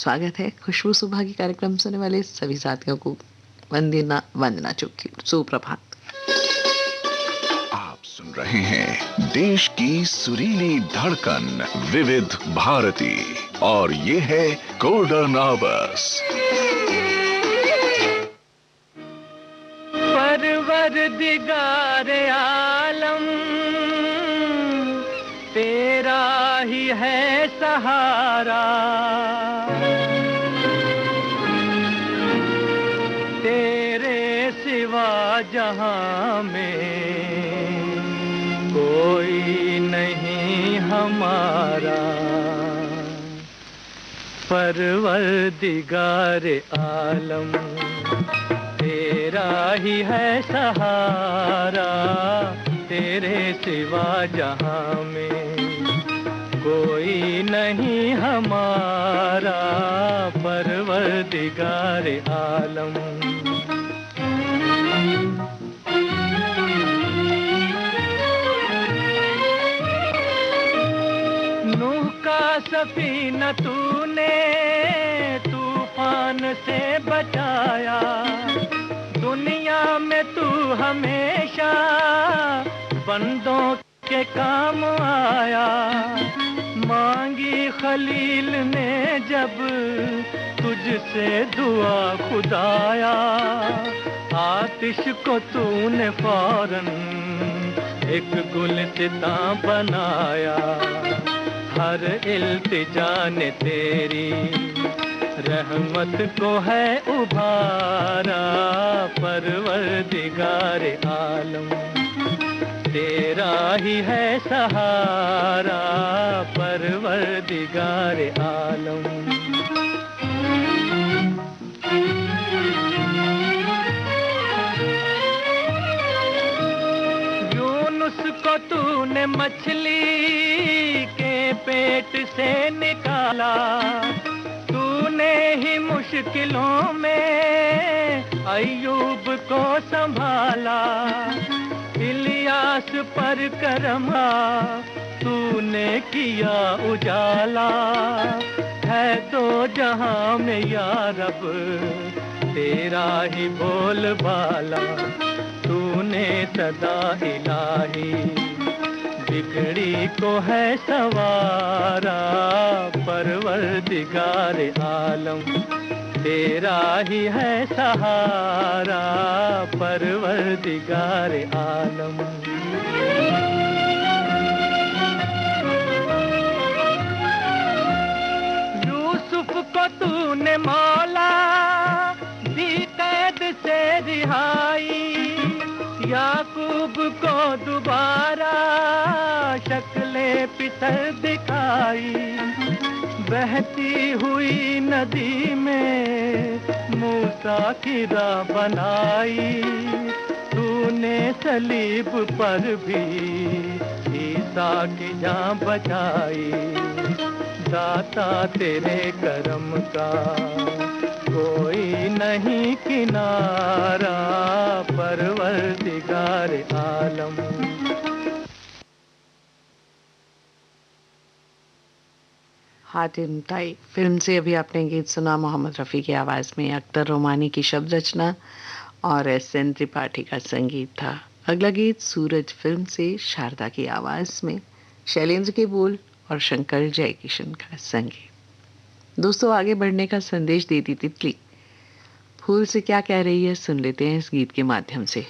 स्वागत है। खुशबू सुबह की कार्यक्रम सुनने वाले सभी साथियों को वंदना वंदना चुक्की सुप्रभात। आप सुन रहे हैं देश की सुरीली धड़कन विविध भारती और ये है गोल्डन आवर्स। परवरदिगार आलम तेरा ही है सहारा, तेरे सिवा जहां में कोई नहीं हमारा। परवरदिगार आलम तेरा ही है सहारा, तेरे सिवा जहां में कोई नहीं हमारा। परवरदिगार आलम नूह का सफीना तूने तूफान से बचाया, दुनिया में तू हमेशा बंदों के काम आया। मांगी खलील ने जब तुझसे दुआ खुदाया, आतिश को तूने फौरन एक गुलसिता बनाया। हर इल्तिजा ने तेरी रहमत को है उभारा। परवरदिगार आलम तेरा ही है सहारा। परवरदिगार आलम यूनुस को तूने मछली के पेट से निकाला, तूने ही मुश्किलों में अय्यूब को संभाला। इलियास पर करमा तूने किया उजाला, है दो जहां में या रब तेरा ही बोलबाला। तूने सदा इलाही बिगड़ी को है सवारा। परवरदिगार आलम तेरा ही है सहारा। परवरदिगार आलम यूसुफ को तूने मौला दी कैद से रिहाई, याकूब को दोबारा शक्ले पितर दिखाई। बहती हुई नदी में मूसा की राह बनाई, तूने सलीब पर भी ईसा की जान बचाई। दाता तेरे करम का कोई नहीं किनारा। परवरदिगार आलम हातिम ताई फिल्म से अभी आपने गीत सुना मोहम्मद रफ़ी की आवाज़ में। अख्तर रोमानी की शब्द रचना और एस.एन. त्रिपाठी का संगीत था। अगला गीत सूरज फिल्म से शारदा की आवाज़ में, शैलेंद्र के बोल और शंकर जयकिशन का संगीत। दोस्तों, आगे बढ़ने का संदेश देती तितली फूल से क्या कह रही है, सुन लेते हैं इस गीत के माध्यम से।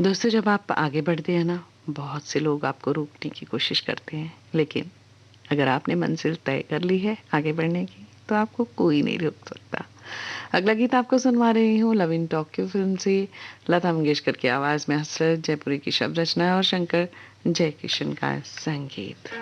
दोस्तों, जब आप आगे बढ़ते हैं ना, बहुत से लोग आपको रोकने की कोशिश करते हैं, लेकिन अगर आपने मंजिल तय कर ली है आगे बढ़ने की, तो आपको कोई नहीं रोक सकता। अगला गीत आपको सुनवा रही हूँ लव इन टोक्यो फिल्म से। लता मंगेशकर की आवाज में हसरत जयपुरी की शब्द रचना और शंकर जयकिशन का संगीत।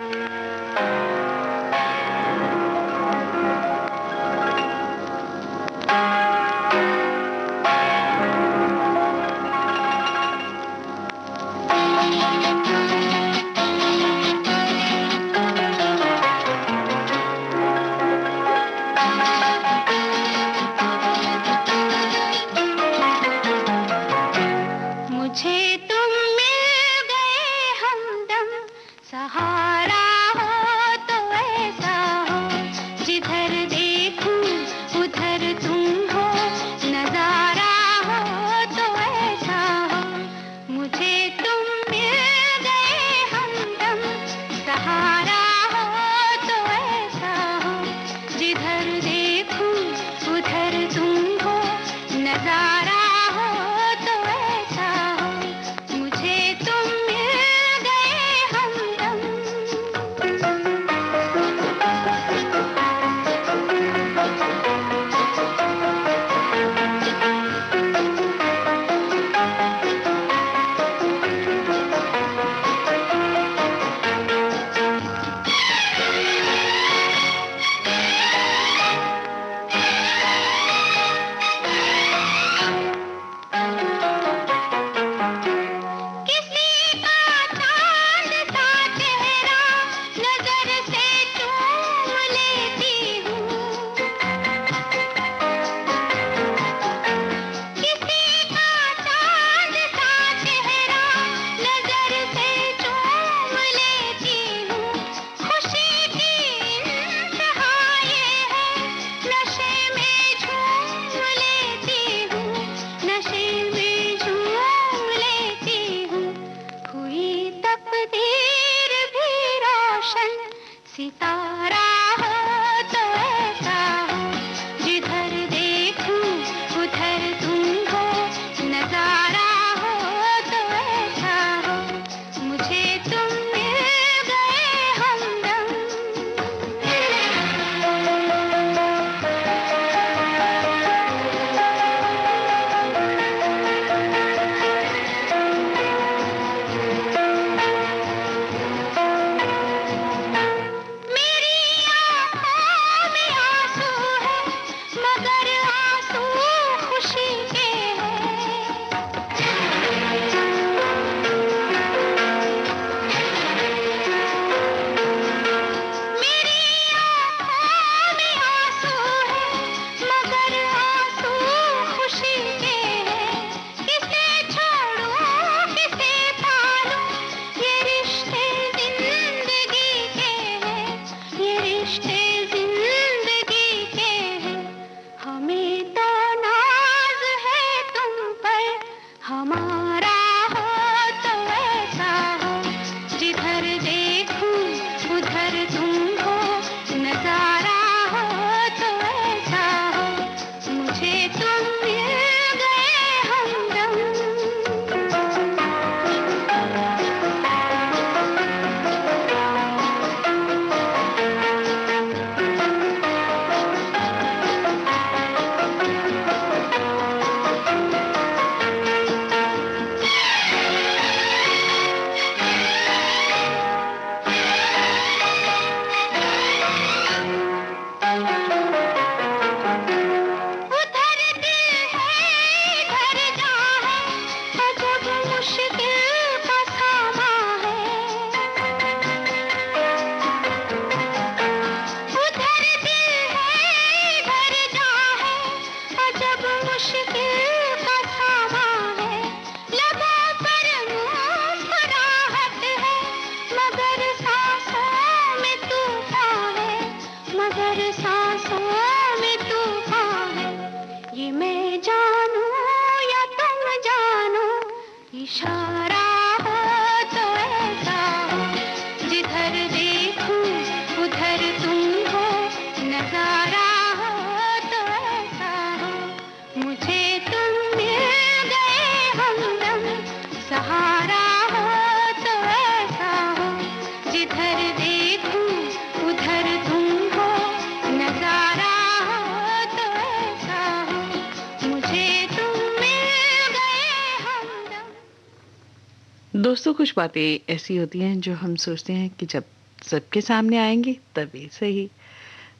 दोस्तों कुछ बातें ऐसी होती हैं जो हम सोचते हैं कि जब सबके सामने आएँगी तभी सही।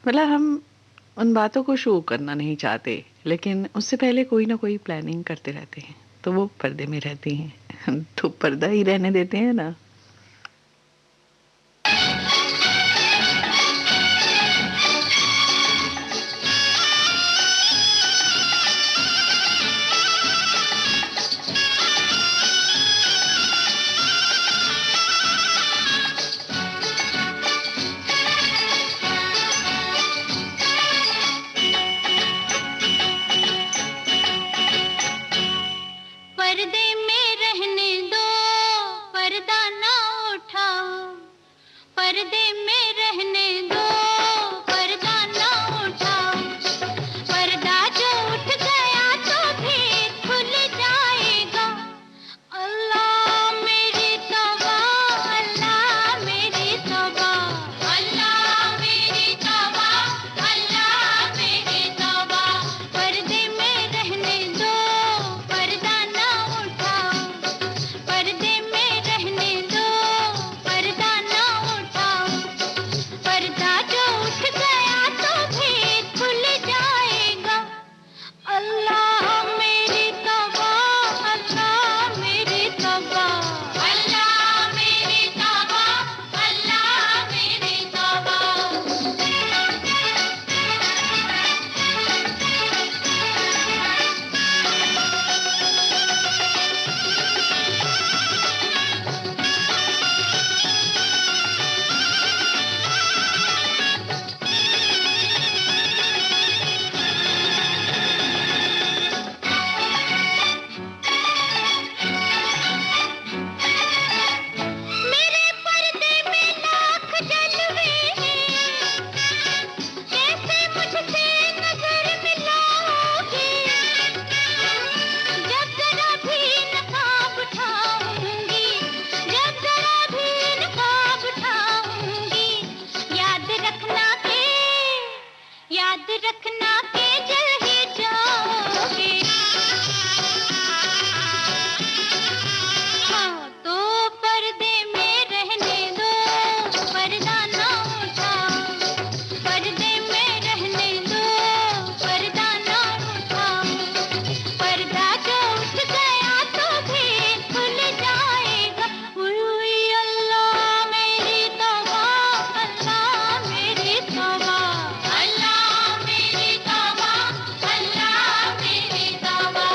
मतलब हम उन बातों को शो करना नहीं चाहते, लेकिन उससे पहले कोई ना कोई प्लानिंग करते रहते हैं, तो वो पर्दे में रहती हैं। तो पर्दा ही रहने देते हैं ना। पर्दे में रहने दो, पर्दा ना उठाओ। पर्दे में रहने दो, पर्दा ना उठाओ। पर्दा जो उठ गया तो भी खुल जाएगा। अल्लाह मेरी तौबा, अल्लाह मेरी तौबा, अल्लाह मेरी तौबा, अल्लाह मेरी तौबा। पर्दे में रहने दो, पर्दा ना उठाओ। पर्दे में रहने दो, पर्दा ना उठाओ। पर्दा जो उठ गया तो भी खुल जाएगा। अल्लाह मेरी तौबा, अल्लाह मेरी तौबा, अल्लाह मेरी तौबा, अल्लाह मेरी तौबा। मेरे पर्दे में लाख जलवे हैं, कैसे मुझसे नजर मिलाओगे? जब जरा भी नकाब उठाऊंगी, जब जरा भी नकाब उठाऊंगी, याद रखना के, याद रखना के जल ही जाओगे। हाँ तो पर्दे में रहने दो, पर्दा ना उठाओ। पर्दे में रहने दो, पर्दा ना उठाओ। पर्दा जो उठ गया तो भी खुल जाएगा। उई अल्लाह मेरी तौबा, अल्लाह मेरी तौबा, अल्लाह मेरी तौबा, अल्लाह मेरी तौबा।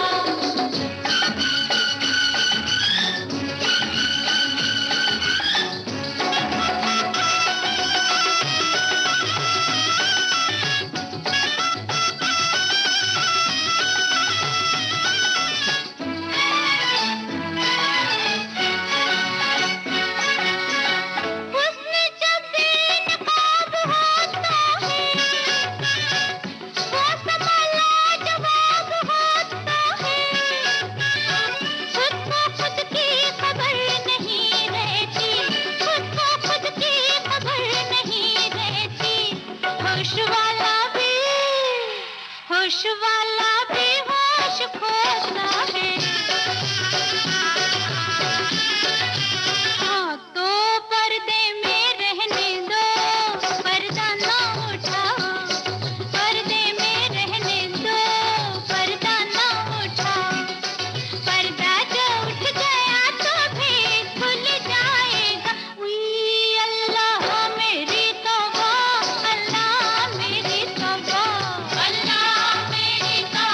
हुस्न जब बेनकाब होता है, वो संभाला जवाब होता है। खुद को खुद की खबर नहीं रहती, खुद को खुद की खबर नहीं रहती। होश वाला भी, होश वाला भी होश खोता है। हाँ तो पर्दे में रहने दो, पर्दा ना उठाओ। पर्दे में रहने दो, पर्दा ना उठाओ। पर्दा जो उठ गया तो भी खुल जाएगा। उई अल्लाह मेरी तौबा, अल्लाह मेरी तौबा, अल्लाह मेरी तौबा,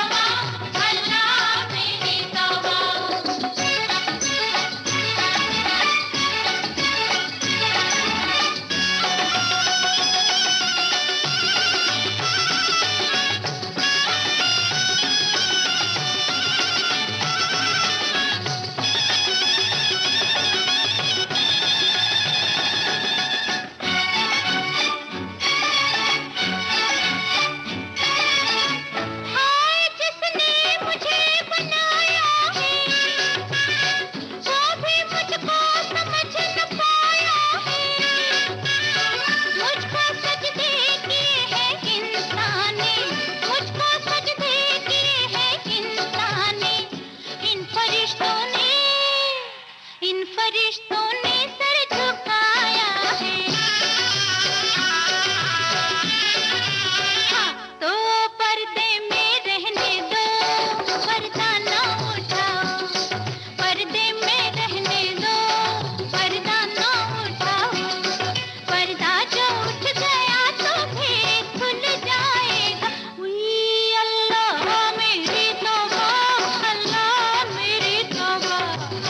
रिश्तों ने सर झुकाया है। हाँ, तो पर्दे में रहने दो, पर्दा ना उठाओ। पर्दे में रहने दो, पर्दा ना उठाओ। पर्दा जो उठ गया तो फिर खुल जाएगा। उई अल्लाह मेरी तौबा, अल्लाह मेरी तौबा,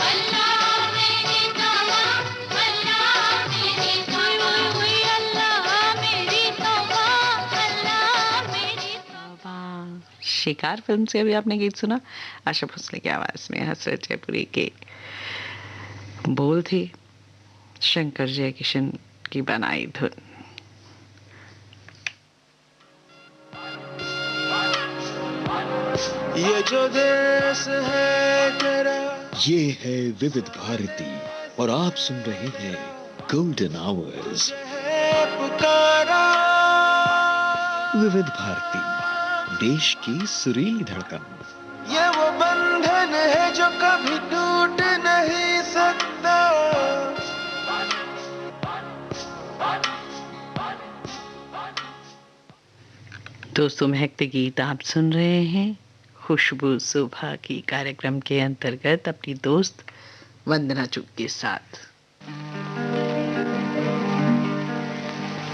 अल्लाह मेरी तौबा, अल्लाह मेरी तौबा, उई अल्लाह मेरी तौबा, अल्लाह मेरी तौबा। वाह, शिकार फिल्म से अभी आपने गीत सुना। आशा भोसले की आवाज में हसरत जयपुरी के बोल थे, शंकर जयकिशन की बनाई धुन। ये जो देश है तेरा, ये है विविध भारती और आप सुन रहे हैं गोल्डन आवर्स। है पुकारा। विविध भारती, देश की सुरीली धड़कन। ये वो बंधन है जो कभी टूट नहीं सकता। दोस्तों, महकते गीत आप सुन रहे हैं खुशबू सुबह की कार्यक्रम के अंतर्गत अपनी दोस्त वंदना चुग के साथ।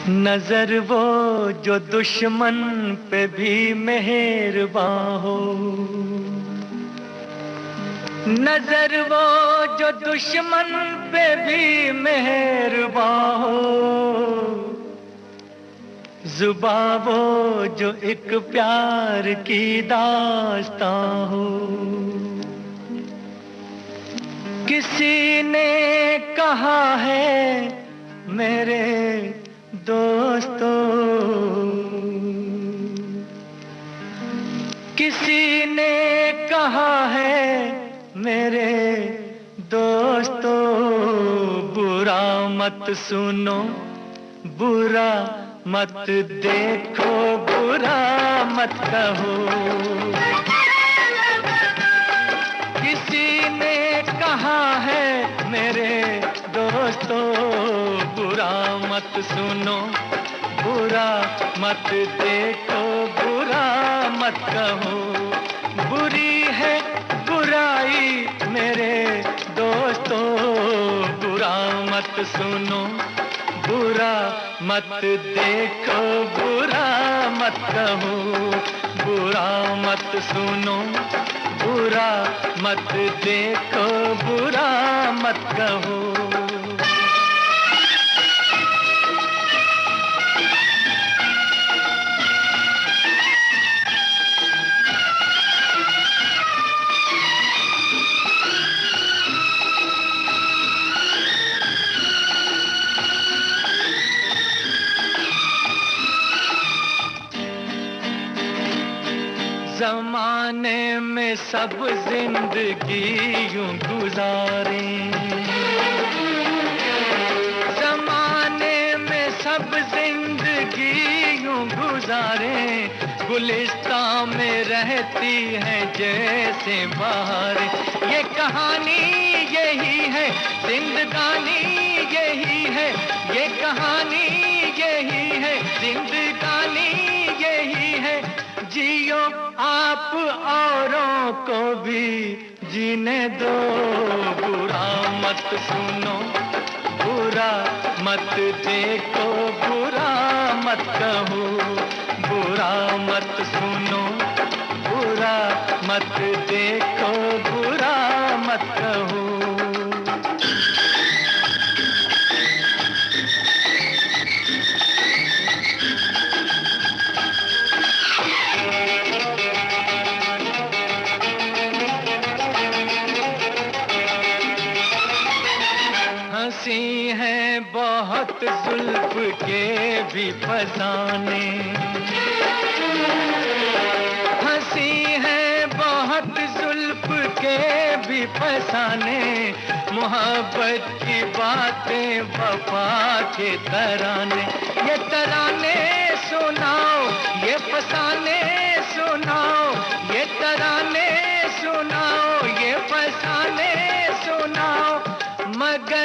नजर वो जो दुश्मन पे भी मेहरबान हो, नजर वो जो दुश्मन पे भी मेहरबान हो, जुबां वो जो एक प्यार की दास्तां हो। किसी ने कहा है मेरे दोस्तों, किसी ने कहा है मेरे दोस्तों, बुरा मत सुनो, बुरा मत देखो, बुरा मत कहो। किसी ने कहा है मेरे दोस्तों, बुरा मत सुनो, बुरा मत देखो, बुरा मत कहो। बुरी है बुराई मेरे दोस्तों, बुरा मत सुनो, बुरा मत देखो, बुरा मत कहो। बुरा मत सुनो, बुरा मत देखो, बुरा मत कहो। जमाने में सब जिंदगी यूं गुजारे, जमाने में सब जिंदगी यूं गुजारे, गुलिस्तां में रहती है जैसे बहार। ये कहानी यही है, जिंदगानी यही है, ये कहानी यही है, जिंदगानी यही है। जियो आप औरों को भी जीने दो, बुरा मत सुनो, बुरा मत देखो, बुरा मत कहो। बुरा मत सुनो, बुरा मत देखो, बुरा मत कहो। हंसी है बहुत जुल्फ के भी फसाने, हंसी है बहुत जुल्फ के भी फसाने, मोहब्बत की बातें वफा के तराने। ये तराने सुनाओ, ये फसाने सुनाओ, ये तराने सुनाओ, ये फसाने सुनाओ, मगर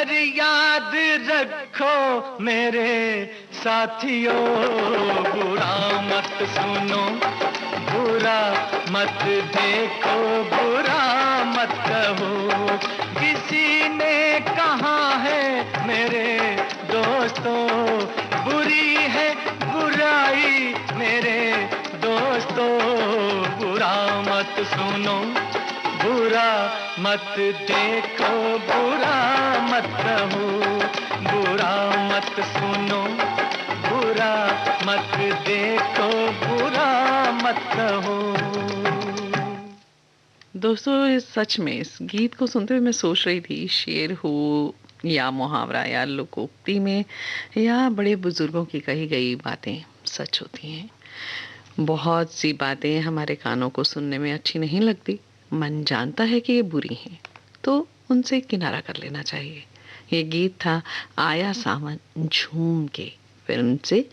याद रखो मेरे साथियों, बुरा मत सुनो, बुरा मत देखो, बुरा मत कहो। किसी ने कहा है मेरे दोस्तों, बुरी है बुराई मेरे दोस्तों, बुरा मत सुनो, बुरा मत देखो, बुरा मत कहो, बुरा मत सुनो, बुरा मत देखो, बुरा मत कहो। दोस्तों सच में इस गीत को सुनते हुए मैं सोच रही थी, शेर हो या मुहावरा या लोकोक्ति में या बड़े बुजुर्गों की कही गई बातें सच होती हैं। बहुत सी बातें हमारे कानों को सुनने में अच्छी नहीं लगती, मन जानता है कि ये बुरी हैं, तो उनसे किनारा कर लेना चाहिए। ये गीत था आया सावन झूम के फिल्म से,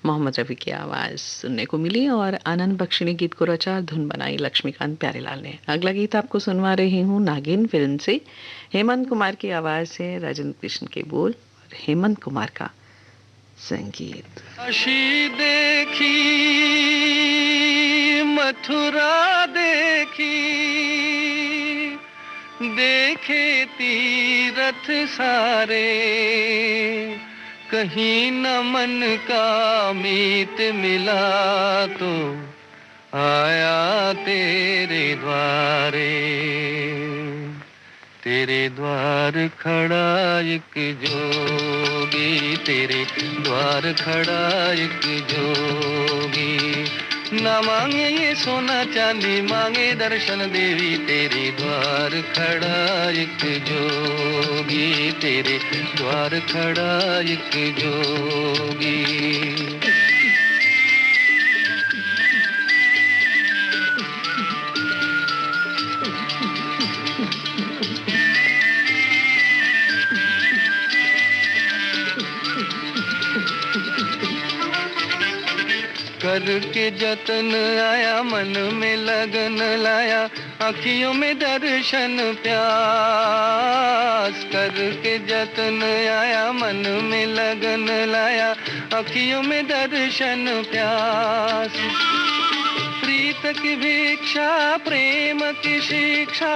मोहम्मद रफ़ी की आवाज़ सुनने को मिली और आनंद बख्शी ने गीत को रचा, धुन बनाई लक्ष्मीकांत प्यारेलाल ने। अगला गीत आपको सुनवा रही हूँ नागिन फिल्म से, हेमंत कुमार की आवाज़ से, राजेंद्र कृष्ण के बोल और हेमंत कुमार का संगीत। काशी देखी, मथुरा देखी, देखे तीरथ सारे, कहीं न मन का मीत मिला तो आया तेरे द्वारे। तेरे द्वार खड़ा एक जोगी, तेरे द्वार खड़ा एक जोगी, ना मांगे ये सोना चांदी, मांगे दर्शन देवी। तेरे द्वार खड़ा एक जोगी, तेरे द्वार खड़ा एक जोगी। करके जतन आया, मन में लगन लाया, आँखियों में दर्शन प्यास। करके जतन आया, मन में लगन लाया, आँखियों में दर्शन प्यास। प्रीत की भिक्षा, प्रेम की शिक्षा,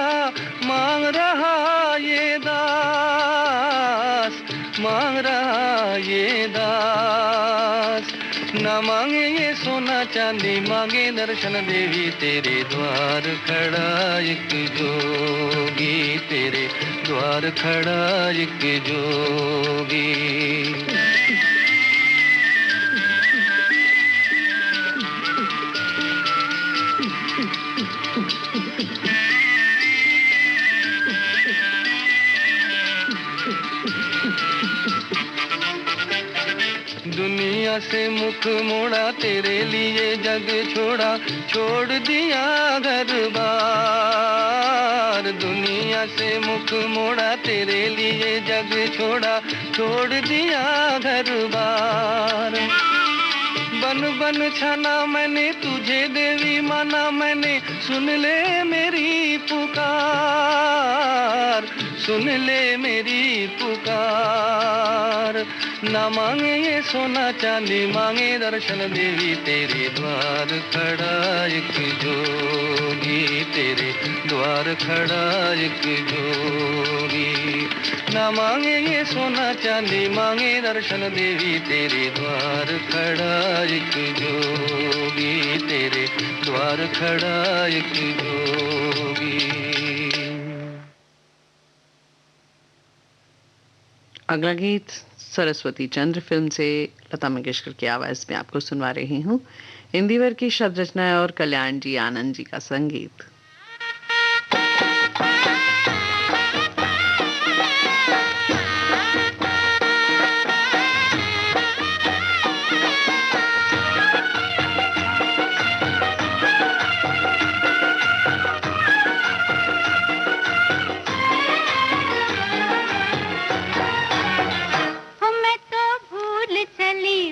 मांग रहा ये दास, मांग रहा ये दास। ना मांगे ये सोना चांदी, मांगे दर्शन देवी। तेरे द्वार खड़ा एक जोगी, तेरे द्वार खड़ा एक जोगी। दुनिया से मुख मोड़ा, तेरे लिए जग छोड़ा, छोड़ दिया घर बार। दुनिया से मुख मोड़ा, तेरे लिए जग छोड़ा, छोड़ दिया घर बार। बन बन छाना मैंने तुझे देवी, माना मैंने, सुन ले मेरी पुकार, सुन ले मेरी पुकार। ना मांगे ये सोना चांदी, मांगे दर्शन देवी। तेरे द्वार खड़ा एक जोगी, तेरे द्वार खड़ा एक जोगी। ना मांगे ये सोना चांदी, मांगे दर्शन देवी। तेरे द्वार खड़ा एक जोगी, तेरे द्वार खड़ा एक जोगी। अगला गीत सरस्वती चंद्र फिल्म से लता मंगेशकर की आवाज में आपको सुनवा रही हूँ। इंदिवर की शब्द रचना है और कल्याण जी आनंद जी का संगीत।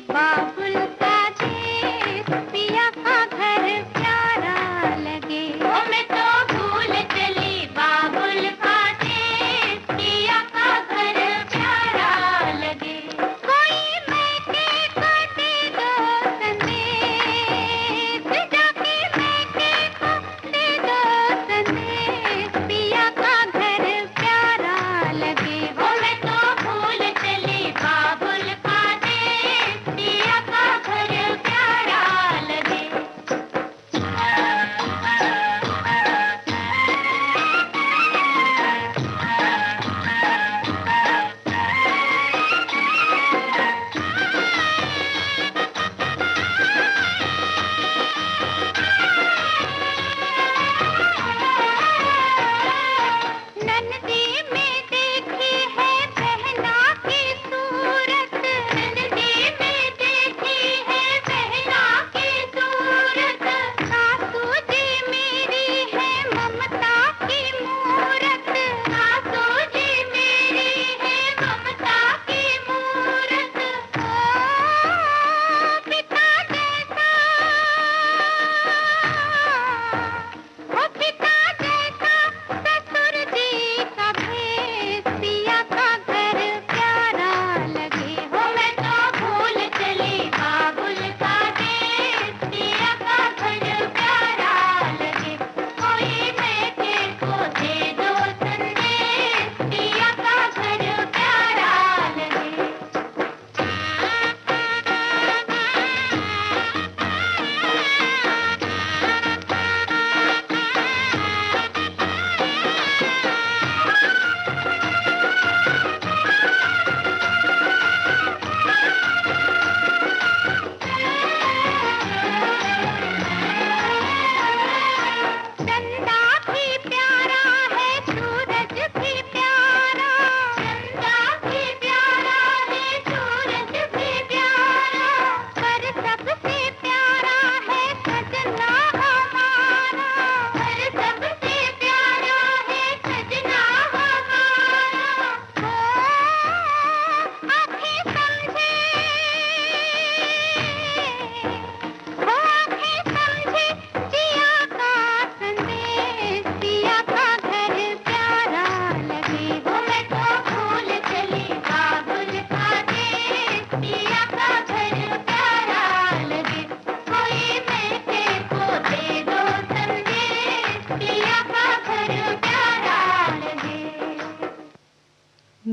बाबुल का देश पिया का घर प्यारा लगे। मैं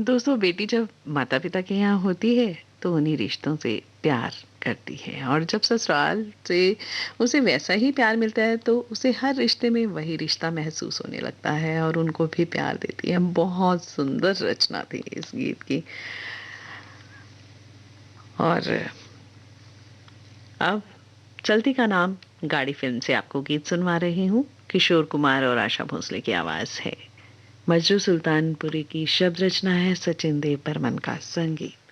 दोस्तों, बेटी जब माता पिता के यहाँ होती है तो उन्हीं रिश्तों से प्यार करती है, और जब ससुराल से उसे वैसा ही प्यार मिलता है तो उसे हर रिश्ते में वही रिश्ता महसूस होने लगता है और उनको भी प्यार देती है। बहुत सुंदर रचना थी इस गीत की। और अब चलती का नाम गाड़ी फिल्म से आपको गीत सुनवा रही हूँ। किशोर कुमार और आशा भोसले की आवाज है। मजरू सुल्तानपुरी की शब्द रचना है, सचिन देव बर्मन का संगीत।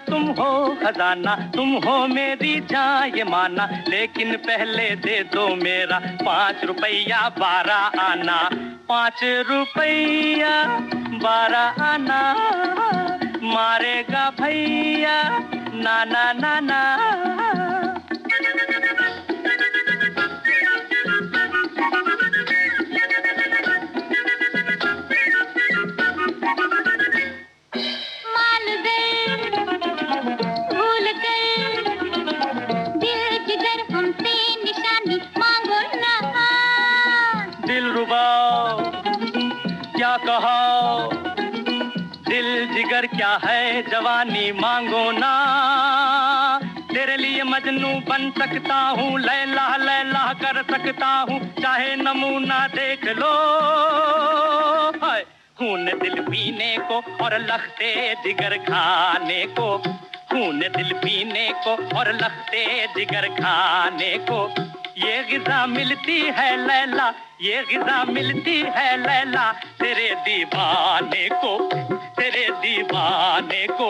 तुम हो खजाना, तुम हो मेरी जान ये माना, लेकिन पहले दे दो मेरा 5 रुपया 12 आना। 5 रुपया 12 आना, मारेगा भैया नाना नाना। क्या कहो दिल जिगर क्या है जवानी मांगो ना, तेरे लिए मजनू बन सकता हूँ, लैला लैला कर सकता हूँ, चाहे नमूना देख लो। हाय खून दिल पीने को और लखते जिगर खाने को, खून दिल पीने को और लखते जिगर खाने को, ये गिज़ा मिलती है लैला, ये गिज़ा मिलती है लैला, तेरे दीवाने को, तेरे दीवाने को।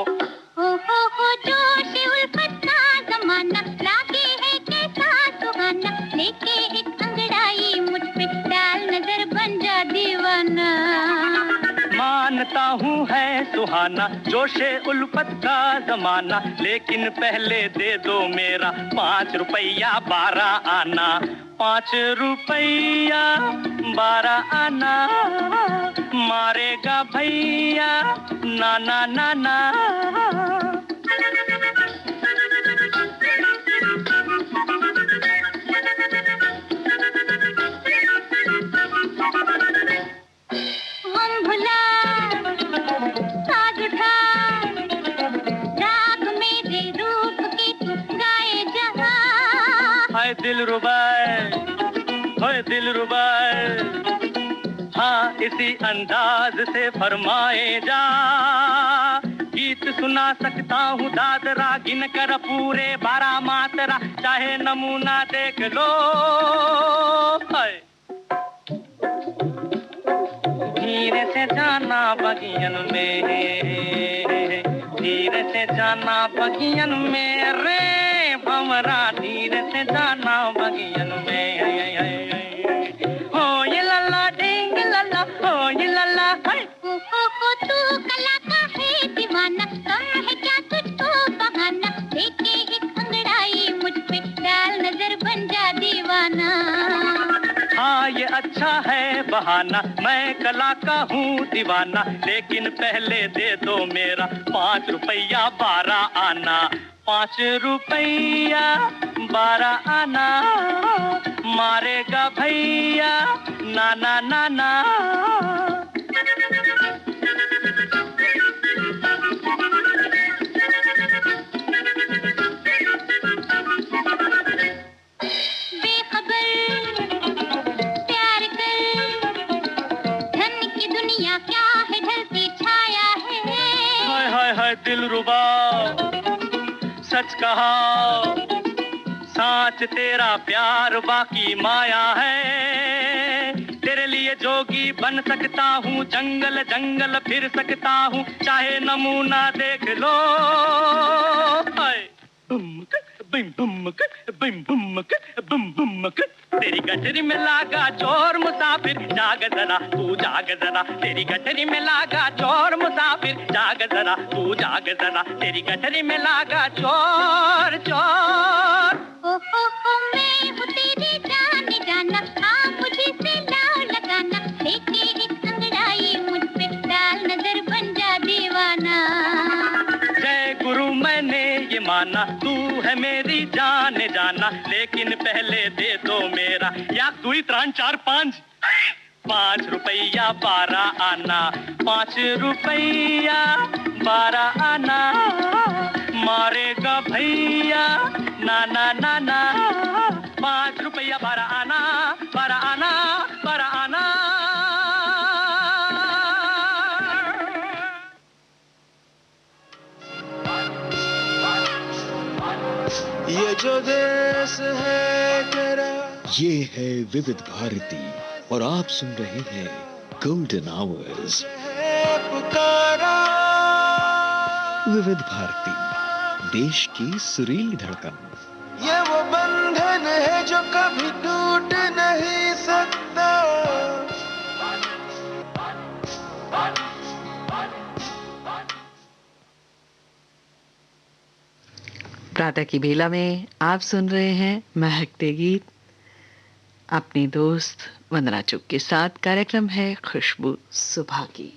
हो जोश उल्फत का ज़माना, लागे है कैसा सुहाना, लेके एक अंगड़ाई मुझ पे डाल नजर बन जा दीवाना। मानता हूँ है सुहाना जोशे उल्फत का ज़माना, लेकिन पहले दे दो मेरा 5 रुपया 12 आना। 5 रुपया 12 आना, मारेगा भैया नाना नाना। दिल रुबाए, हाँ इसी अंदाज से फरमाए जा, गीत सुना सकता हूँ दादरा गिन कर पूरे 12 मात्रा, चाहे नमूना देख लो। धीरे से जाना बगियन में, धीरे से जाना बगियन में रे भंवरा, धीरे से जाना बगियन में। हो ये लल्ला डेंग लल्ला, हो ये लल्ला। हो तू कला का है दीवाना, कम है क्या तुझको बहाना, लेके एक अंगड़ाई मुझ पे डाल नजर बन जा दीवाना। हाँ ये अच्छा है बहाना, मैं कला का हूँ दीवाना, लेकिन पहले दे दो मेरा 5 रुपया 12 आना। 5 रुपया 12 आना, मारेगा भैया नाना नाना। दिलरुबा सच कहा, साच तेरा प्यार बाकी माया है, तेरे लिए लिए जोगी बन सकता हूँ, जंगल जंगल फिर सकता हूँ, चाहे नमूना देख लो। बुमक बिम बुमक बिम बुमक बुम बुमक। तेरी गठरी में लागा चोर मुसाफिर, जाग जरा तू जाग जरा। तेरी गठरी में लागा चोर मुसाफिर, जाग जरा तू जाग जरा। तेरी गठरी में लागा चोर चोर। ओ मैं हूँ तेरी जान जाना, हाँ मुझे से लाओ लगाना, लेके एक अंगड़ाई मुझ पे डाल नजर बन जा दीवाना। जय गुरु मैंने ये माना, तू है मेरी जान जाना, लेकिन पहले दे दो मेरा या 2 3 4 5 5 रुपया 12 आना, 5 रुपया 12 आना, मारेगा भैया ना ना ना ना। 5 रुपया 12 आना, 12 आना, 12 आना। ये जो देश है तेरा, ये है विविध भारती और आप सुन रहे हैं गोल्डन आवर्स। पुकारा विविध भारती, देश की सुरीली धड़कन। ये वो बंधन है जो कभी टूट नहीं सकता। प्रातः की बेला में आप सुन रहे हैं महकते गीत अपनी दोस्त वंदना चुग के साथ। कार्यक्रम है खुशबू सुबह की।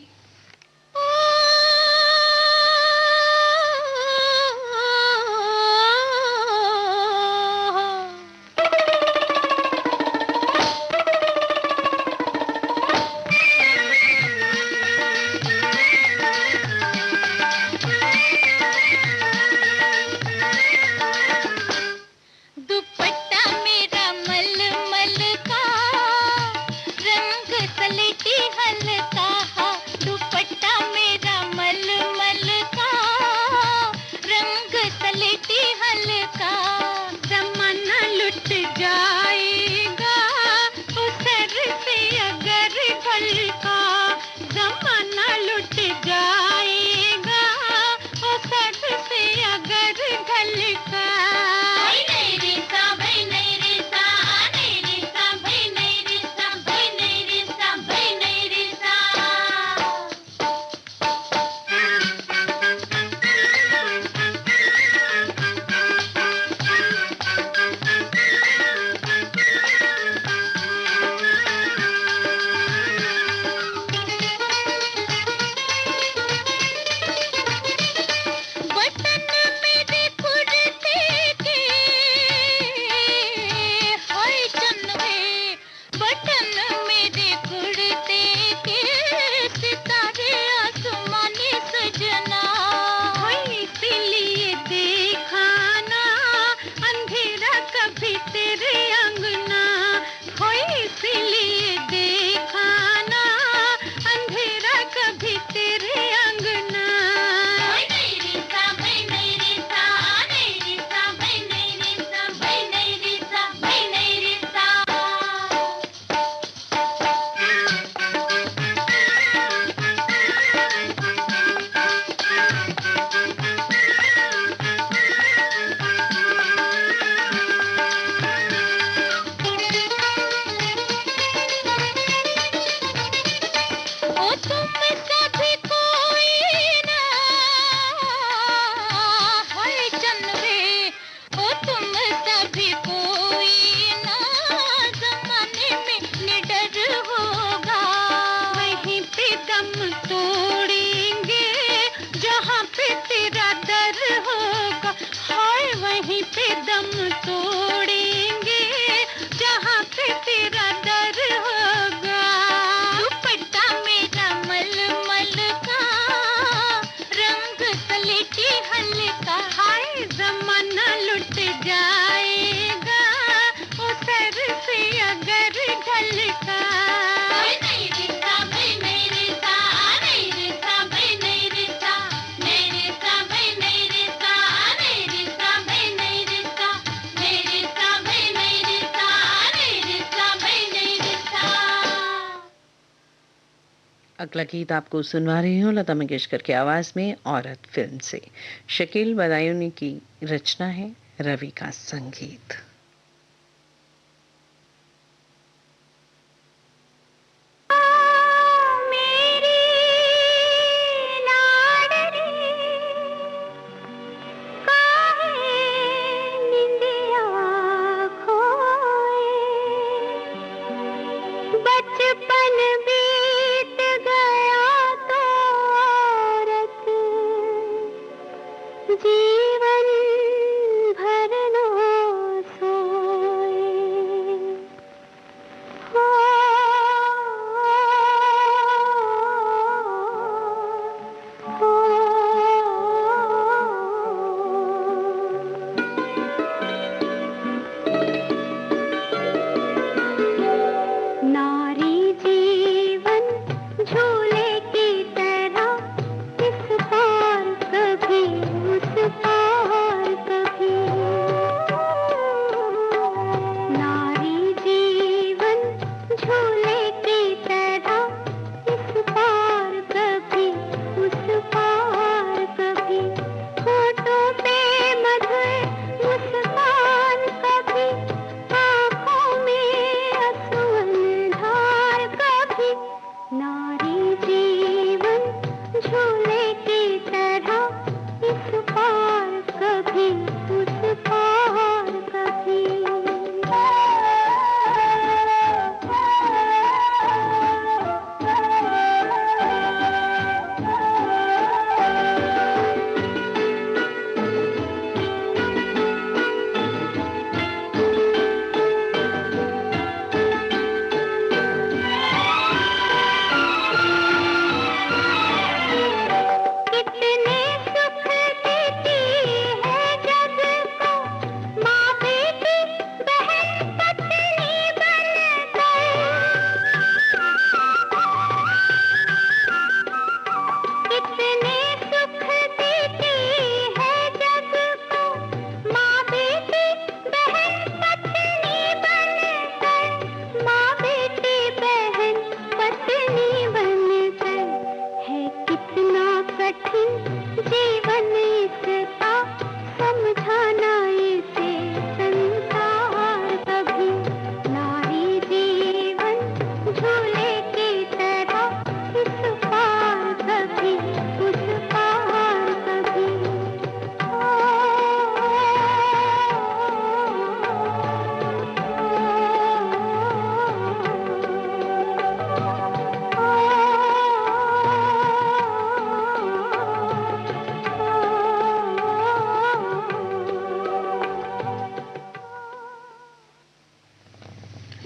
अगला गीत आपको सुनवा रही हूँ लता मंगेशकर की आवाज़ में औरत फिल्म से। शकील बदायूनी की रचना है, रवि का संगीत।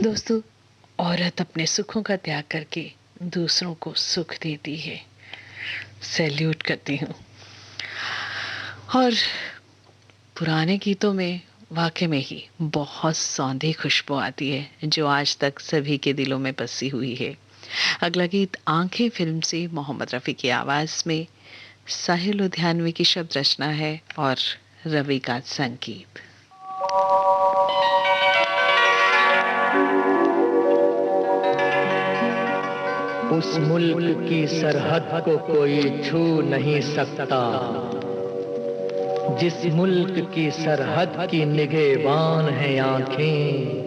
दोस्तों, औरत अपने सुखों का त्याग करके दूसरों को सुख देती है। सैल्यूट करती हूँ। और पुराने गीतों में वाकई में ही बहुत सौंधी खुशबू आती है जो आज तक सभी के दिलों में बसी हुई है। अगला गीत आंखें फिल्म से मोहम्मद रफ़ी की आवाज़ में साहिल लुधियानवी की शब्द रचना है और रवि का संगीत। उस मुल्क की सरहद को कोई छू नहीं सकता जिस मुल्क की सरहद की निगहबान है आंखें।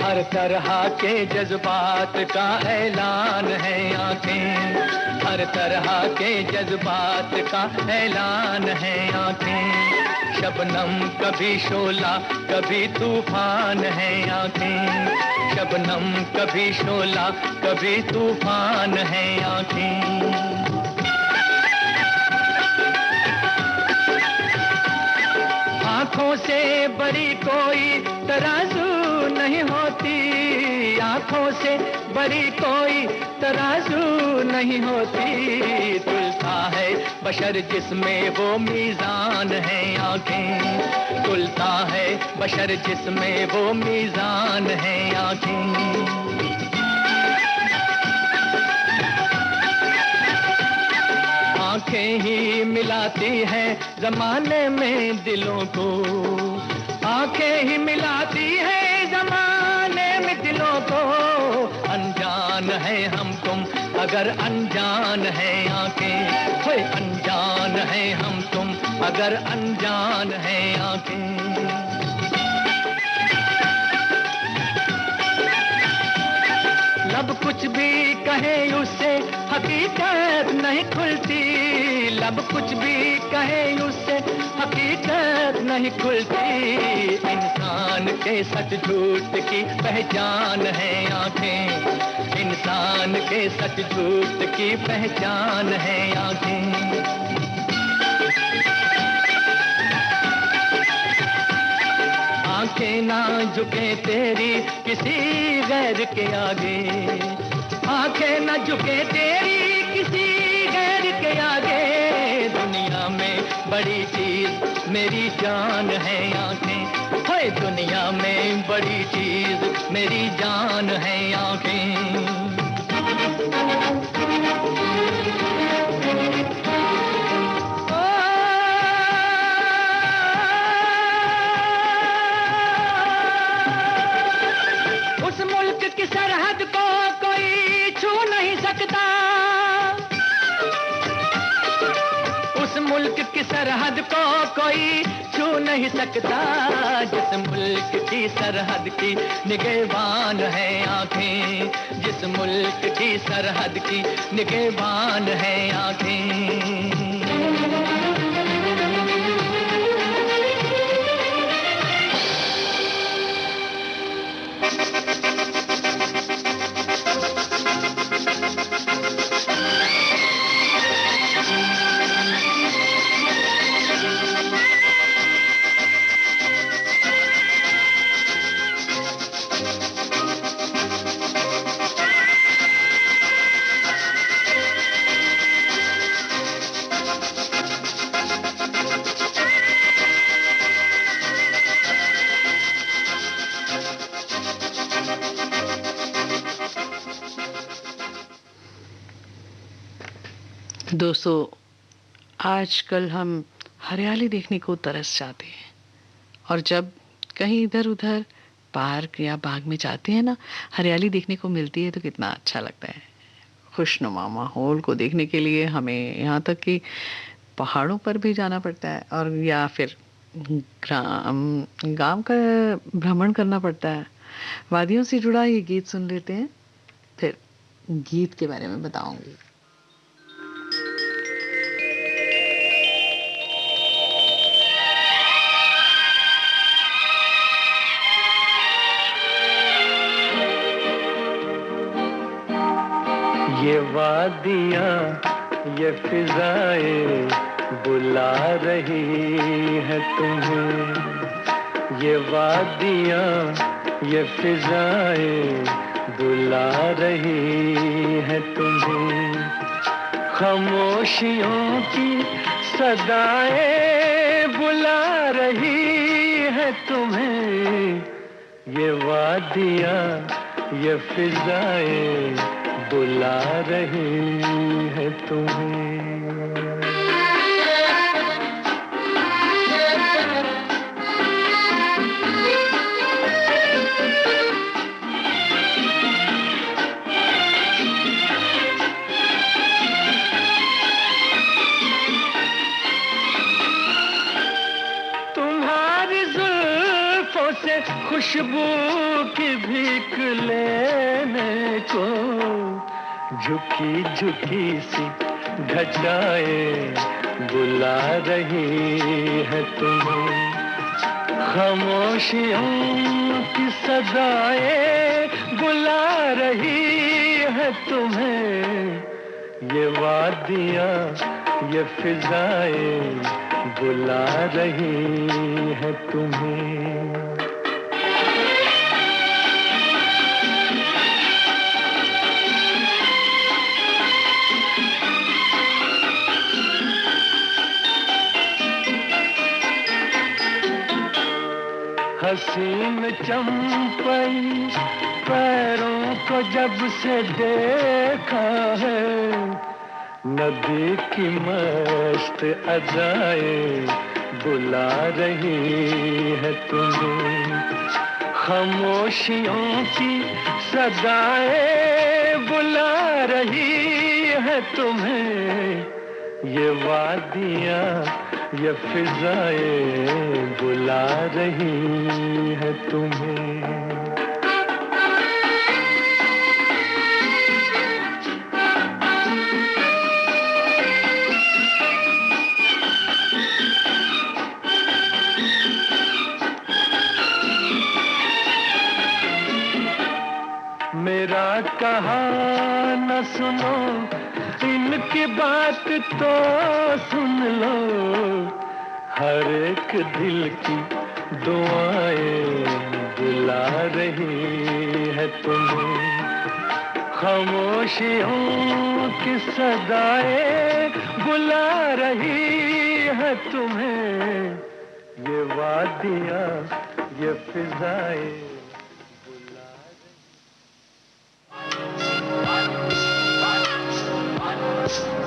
हर तरह के जज्बात का ऐलान है आंखें, हर तरह के जज्बात का ऐलान है आंखें। शबनम कभी शोला कभी तूफान है आंखें, शबनम कभी शोला कभी तूफान है आंखें। आँखों से बड़ी कोई तराजू नहीं होती, आंखों से बड़ी कोई तराजू नहीं होती। तुलता है बशर जिसमें वो मीज़ान है आंखें, तुलता है बशर जिसमें वो मीज़ान है आंखें। आंखें ही मिलाती है जमाने में दिलों को, आंखें ही मिलाती है जमाने में दिलों को। अनजान है हम तुम अगर अनजान है आंखें, होए अनजान है हम तुम अगर अनजान है आंखें। लब कुछ भी कहे उससे हकीकत नहीं खुलती, लब कुछ भी कहे उससे हकीकत नहीं खुलती। इंसान के सच झूठ की पहचान है आंखें, इंसान के सच झूठ की पहचान है आंखें। आंखें ना झुके तेरी किसी गैर के आगे, आंखें ना झुके तेरी किसी गैर के आगे। दुनिया में बड़ी चीज मेरी जान है आंखें, हाय दुनिया में बड़ी चीज मेरी जान है आंखें। की सरहद को कोई छू नहीं सकता, उस मुल्क की सरहद को कोई छू नहीं सकता। जिस मुल्क की सरहद की निगहबान है आंखें, जिस मुल्क की सरहद की निगहबान है आंखें। दोस्तों, आजकल हम हरियाली देखने को तरस जाते हैं, और जब कहीं इधर उधर पार्क या बाग में जाते हैं ना, हरियाली देखने को मिलती है तो कितना अच्छा लगता है। खुशनुमा माहौल को देखने के लिए हमें यहाँ तक कि पहाड़ों पर भी जाना पड़ता है, और या फिर गांव का भ्रमण करना पड़ता है। वादियों से जुड़ा ये गीत सुन लेते हैं, फिर गीत के बारे में बताऊंगी। ये वादियाँ ये फिजाएं बुला रही है तुम्हें, ये वादियाँ ये फिजाएं बुला रही है तुम्हें। खामोशियों की सदाएं बुला रही है तुम्हें, ये वादियाँ ये फिजाएं बुला रही है तुम्हें। तुम्हारी जुल्फों से खुशबू की भीख लेने को झुकी झुकी सी घटाएं बुला रही है तुम्हें। खामोशियों की सदाएं बुला रही है तुम्हें, ये वादियाँ ये फिजाएं बुला रही है तुम्हें। हसीन चंपई पैरों को जब से देखा है, नदी की मस्त अदाएं बुला रही है तुम्हें, खामोशियों की सदाएं बुला रही है तुम्हें, ये वादियाँ ये फिजाएं बुला रही है तुम्हें। मेरा कहा न सुनो, इनकी बात तो सुन लो, हर एक दिल की दुआएं बुला रही है तुम्हें, खामोशियों की सदाएं बुला रही है तुम्हें, ये वादियाँ ये फिजाएं।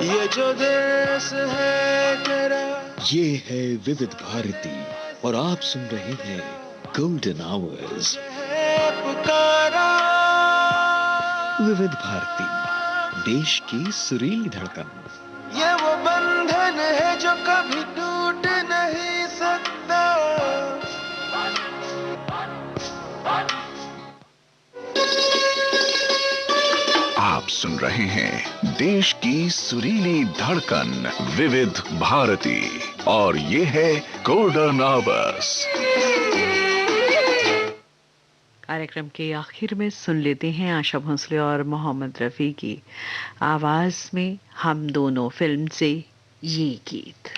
ये जो देश है तेरा, ये है विविध भारती और आप सुन रहे हैं गोल्डन आवर्स। है पुकारा, विविध भारती, देश की सुरीली धड़कन। ये वो बंधन है जो कभी टूट नहीं सकता। आप सुन रहे हैं देश की सुरीली धड़कन विविध भारती और ये है गोल्डन आवर्स। कार्यक्रम के आखिर में सुन लेते हैं आशा भोसले और मोहम्मद रफ़ी की आवाज में हम दोनों फिल्म से ये गीत।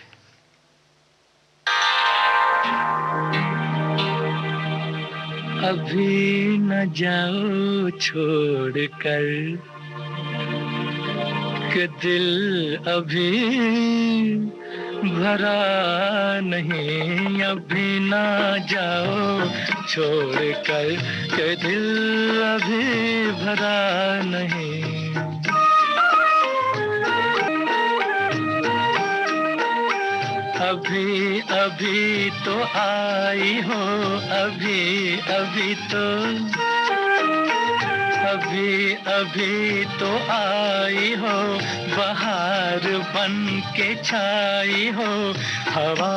अभी न जाओ छोड़ कर कि दिल अभी भरा नहीं, अभी ना जाओ छोड़ कर कि दिल अभी भरा नहीं। अभी अभी तो आई हो, अभी अभी तो, अभी अभी तो आई हो, बहार बन के छाई हो, हवा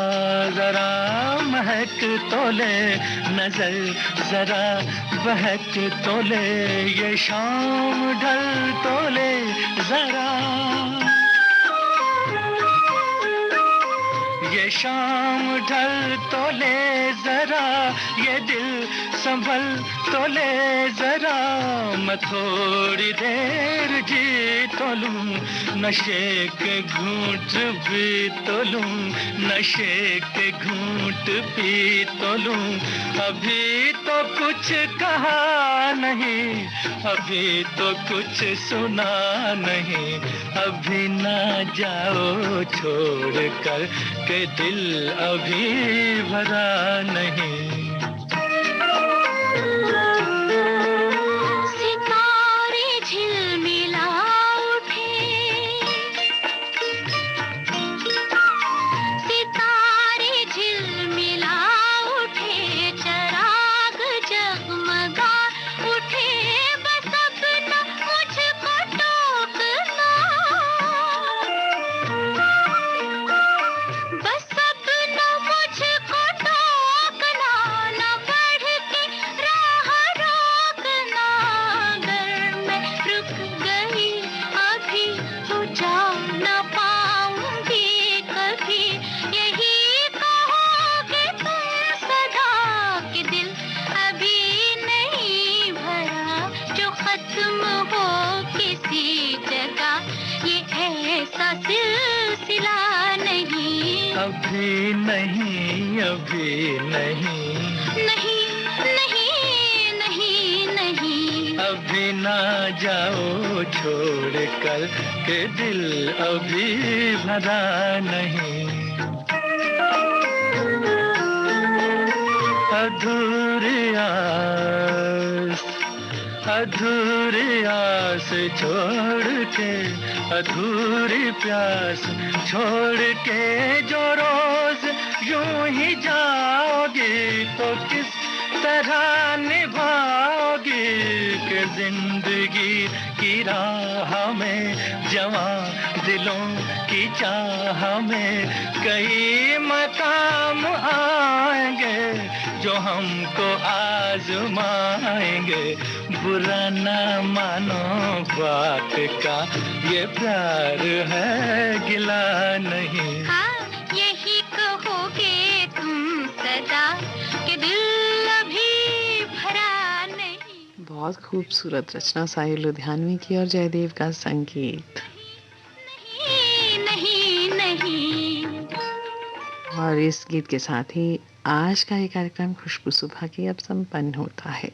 जरा महक तो ले, नजर जरा बहक तो ले, ये शाम ढल तो ले जरा, ये शाम ढल तो ले जरा, ये दिल संभल तो ले जरा, मैं थोड़ी देर जी तो लूं, नशे के घूंट भी तो लूं, नशे के घूंट पी तो लूं, अभी तो कुछ कहा नहीं, अभी तो कुछ सुना नहीं, अभी ना जाओ छोड़ कर के दिल अभी भरा नहीं। सितारे झिलमिला उठे, सितारे झिलमिला उठे, चराग जगमगा उठे, बस अपना मुझको टोकना, बस अपना मुझको टोकना, न बढ़ के राह रोकना, अगर मैं रुक गई अभी तो जा न पाऊंगी कभी, यही कहोगे तुम सदा कि दिल अभी नहीं भरा, जो खत्म हो किसी जगह ये ऐसा सिलसिला नहीं, अभी नहीं, अभी नहीं, नहीं नहीं नहीं नहीं, अभी ना जाओ छोड़ कर के दिल अभी भरा नहीं, अधूरी आस, अधूरी आस छोड़ के, अधूरी प्यास छोड़ के जो रोज यूं ही जाओगी तो किस तरह निभाओगी कि जिंदगी की राह में जवां दिलों की चाह में कई मकाम आएंगे जो हमको आजमाएंगे। बुरा ना मानो बात का, ये प्यार है गिला नहीं। हाँ, यही कहोगे तुम सदा कि दिल अभी भरा नहीं। बहुत खूबसूरत रचना साहिर लुधियानवी की और जयदेव का संगीत। नहीं नहीं नहीं। और इस गीत के साथ ही आज का ये कार्यक्रम खुशबू सुबह की अब संपन्न होता है।